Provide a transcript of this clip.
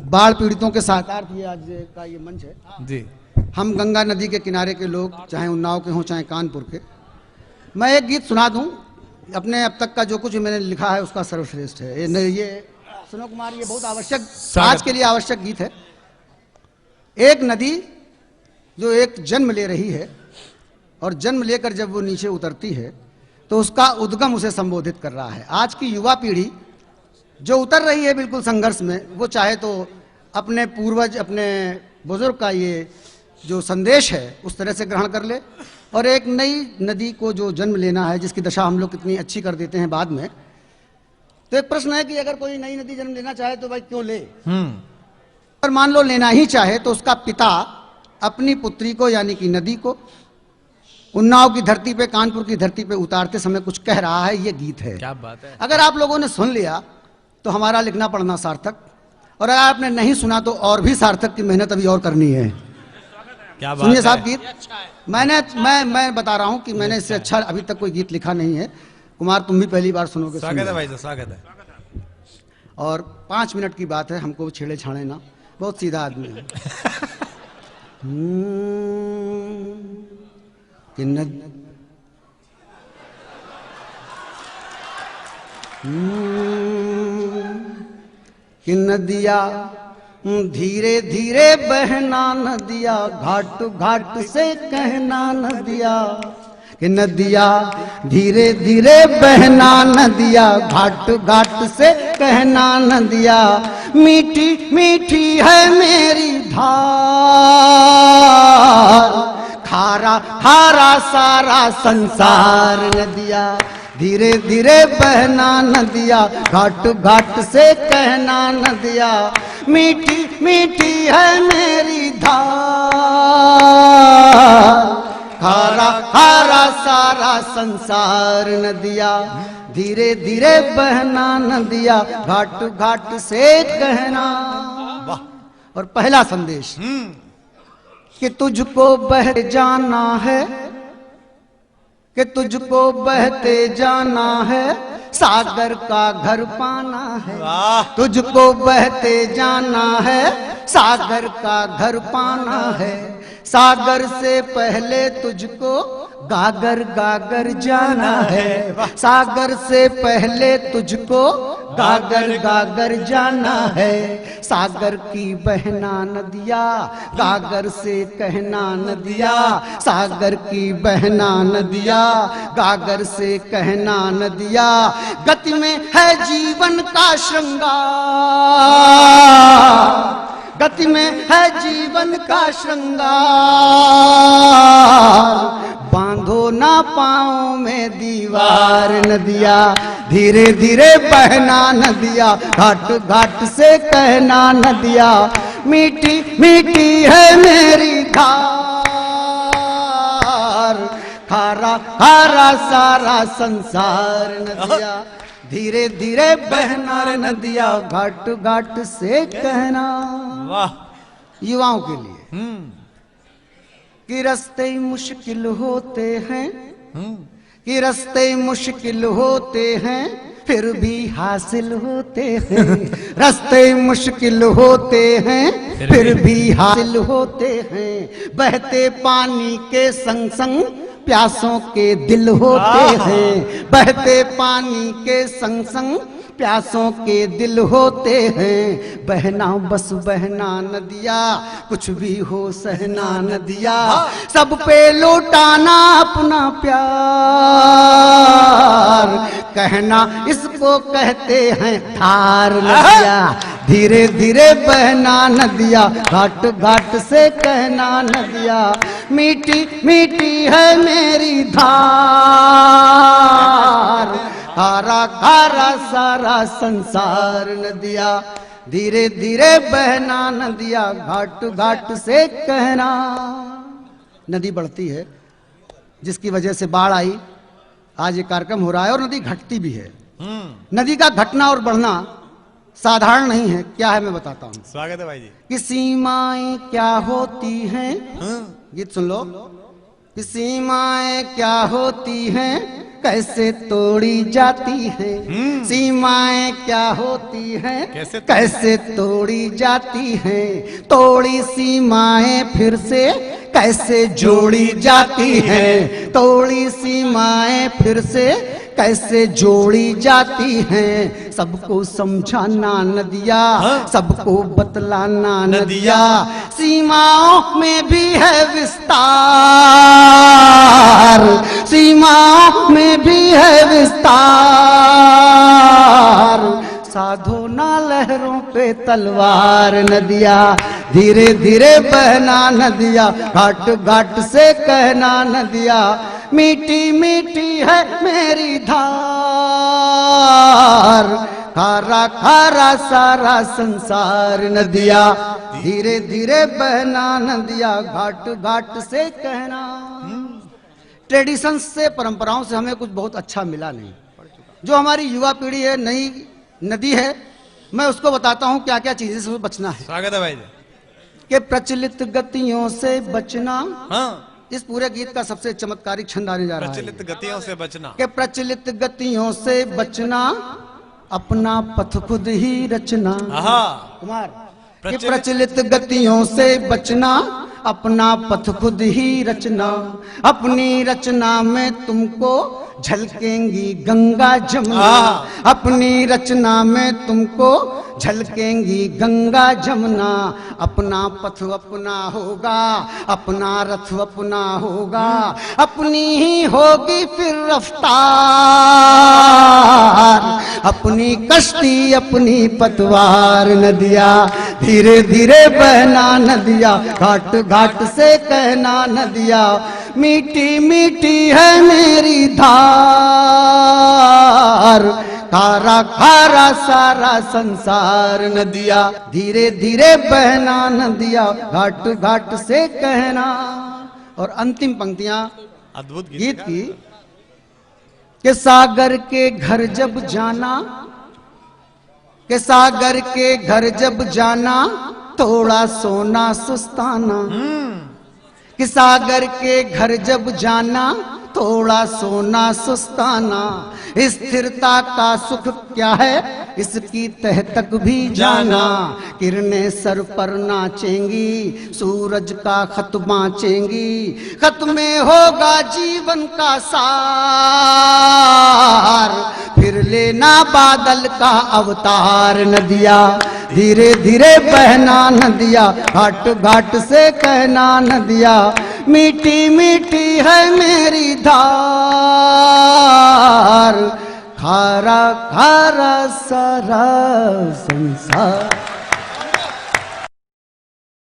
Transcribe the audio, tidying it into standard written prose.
बाढ़ पीड़ितों के साथ ये आज का ये मंच है जी। हम गंगा नदी के किनारे के लोग, चाहे उन्नाव के हों चाहे कानपुर के। मैं एक गीत सुना दूं अपने अब तक का जो कुछ मैंने लिखा है उसका सर्वश्रेष्ठ है। ये सुनो कुमार, ये बहुत आवश्यक आज के लिए आवश्यक गीत है। एक नदी जो एक जन्म ले रही है और जन्म लेकर जब वो नीचे उतरती है तो उसका उद्गम उसे संबोधित कर रहा है। आज की युवा पीढ़ी जो उतर रही है बिल्कुल संघर्ष में, वो चाहे तो अपने पूर्वज अपने बुजुर्ग का ये जो संदेश है उस तरह से ग्रहण कर ले, और एक नई नदी को जो जन्म लेना है जिसकी दशा हम लोग कितनी अच्छी कर देते हैं बाद में। तो एक प्रश्न है कि अगर कोई नई नदी जन्म लेना चाहे तो भाई क्यों ले। और मान लो लेना ही चाहे तो उसका पिता अपनी पुत्री को यानी कि नदी को उन्नाव की धरती पे, कानपुर की धरती पे उतारते समय कुछ कह रहा है। ये गीत है। क्या बात है। अगर आप लोगों ने सुन लिया तो हमारा लिखना पढ़ना सार्थक, और अगर आपने नहीं सुना तो और भी सार्थक की मेहनत अभी और करनी है। क्या बात सुनिए साहब गीत। मैं बता रहा हूं कि मैंने इससे अच्छा अभी तक कोई गीत लिखा नहीं है। कुमार तुम भी पहली बार सुनोगे। स्वागत है भाई साहब, स्वागत है। और 5 मिनट की बात है, हमको छेड़े छाड़े ना, बहुत सीधा आदमी है। कि नदिया धीरे धीरे बहना नदिया, घाट घाट से कहना नदिया। कि नदिया धीरे धीरे बहना नदिया, घाट घाट से कहना नदिया। मीठी मीठी है मेरी धार, खारा खारा सारा संसार। नदिया धीरे धीरे बहना नदिया, घाट घाट से कहना नदिया। मीठी मीठी है मेरी धार, खारा खारा सारा संसार। नदिया धीरे धीरे बहना नदिया, घाट घाट से कहना। और पहला संदेश कि तुझको बह जाना है, कि तुझको बहते जाना है, सागर का घर पाना है। तुझको बहते जाना है, सागर का घर पाना है। सागर से पहले तुझको गागर गागर जाना है। सागर से पहले तुझको गागर गागर जाना है। सागर की बहना नदिया, गागर से कहना नदिया। सागर की बहना नदिया, गागर से कहना नदिया। गति में है जीवन का श्रृंगार, गति में है जीवन का श्रृंगार। बांधो ना पाँव में दीवार। नदिया धीरे धीरे बहना नदिया, घाट घाट से कहना नदिया। मीठी मीठी है मेरी धार, खारा खारा सारा संसार। नदिया धीरे धीरे बहना नदिया, घाट घाट से कहना। वाह। युवाओं के लिए कि रास्ते मुश्किल होते हैं, कि रास्ते मुश्किल होते हैं, फिर भी हासिल होते हैं। रास्ते मुश्किल होते हैं, फिर भी हासिल होते हैं। बहते पानी के संग संग प्यासों के दिल होते हैं। बहते पानी के संग संग प्यासों के दिल होते हैं। बहना बस बहना नदिया, कुछ भी हो सहना नदिया। सब पे लौटाना अपना प्यार, कहना इसको कहते हैं थार। नदिया धीरे धीरे बहना नदिया, घाट घाट से कहना नदिया। मीठी मीठी है मेरी धार, खारा खारा सारा संसार। नदिया धीरे धीरे बहना नदिया, घाट घाट से कहना। नदी बढ़ती है जिसकी वजह से बाढ़ आई, आज ये कार्यक्रम हो रहा है, और नदी घटती भी है। नदी का घटना और बढ़ना साधारण नहीं है। क्या है मैं बताता हूँ। स्वागत है भाई जी। कि सीमाएं क्या होती हैं, गीत सुन लो। कि सीमाएं क्या होती हैं, कैसे तोड़ी जाती हैं, सीमाएं क्या होती हैं, कैसे तोड़ी जाती हैं, तोड़ी सीमाएं फिर से कैसे जोड़ी जाती हैं, तोड़ी सीमाएं फिर से कैसे जोड़ी जाती हैं, सबको समझाना नदिया, सबको बतलाना नदिया, सीमाओं में भी है विस्तार, सीमाओं में भी है विस्तार, साधो ना लहरों पे तलवार नदिया, धीरे धीरे बहना नदिया, घाट घाट से कहना नदिया, मीठी मीठी है मेरी धार, खारा खारा सारा संसार नदिया, धीरे धीरे बहना नदिया, घाट घाट से कहना। ट्रेडिशन से, परंपराओं से हमें कुछ बहुत अच्छा मिला नहीं। जो हमारी युवा पीढ़ी है, नई नदी है, मैं उसको बताता हूं क्या क्या चीजें से बचना है। स्वागत है भाई जी। कि प्रचलित गतियों से बचना, हाँ, इस पूरे गीत का सबसे चमत्कारिक छंद आने जा रहा है। प्रचलित गतियों से बचना, कि प्रचलित गतियों से बचना, अपना पथ खुद ही रचना। आहा, कुमार, कि प्रचलित गतियों से बचना, अपना पथ खुद ही रचना, अपनी रचना में तुमको झलकेंगी गंगा जमुना, अपनी रचना में तुमको झलकेंगी गंगा जमुना, अपना पथ अपना होगा, अपना रथ अपना होगा, अपनी ही होगी फिर रफ्तार, अपनी कश्ती अपनी पतवार नदिया, धीरे धीरे बहना नदिया, घाट घाट से कहना नदिया, मीठी मीठी है मेरी धार, खारा खारा सारा संसार नदिया, धीरे धीरे बहना नदिया, घाट घाट से कहना। और अंतिम पंक्तियां अद्भुत गीत की, कि सागर के घर जब जाना, कि सागर के घर जब जाना, थोड़ा सोना सुस्ताना, कि सागर के घर जब जाना, थोड़ा सोना सुस्ताना, स्थिरता का सुख क्या है इसकी तह तक भी जाना, किरणें सर पर नाचेंगी, सूरज का खत बाँचेंगी, खत में होगा जीवन का सार, फिर लेना बादल का अवतार नदिया, धीरे धीरे बहना नदिया, घाट घाट से कहना नदिया, मीठी मीठी है मेरी धार, खारा खारा सारा संसार।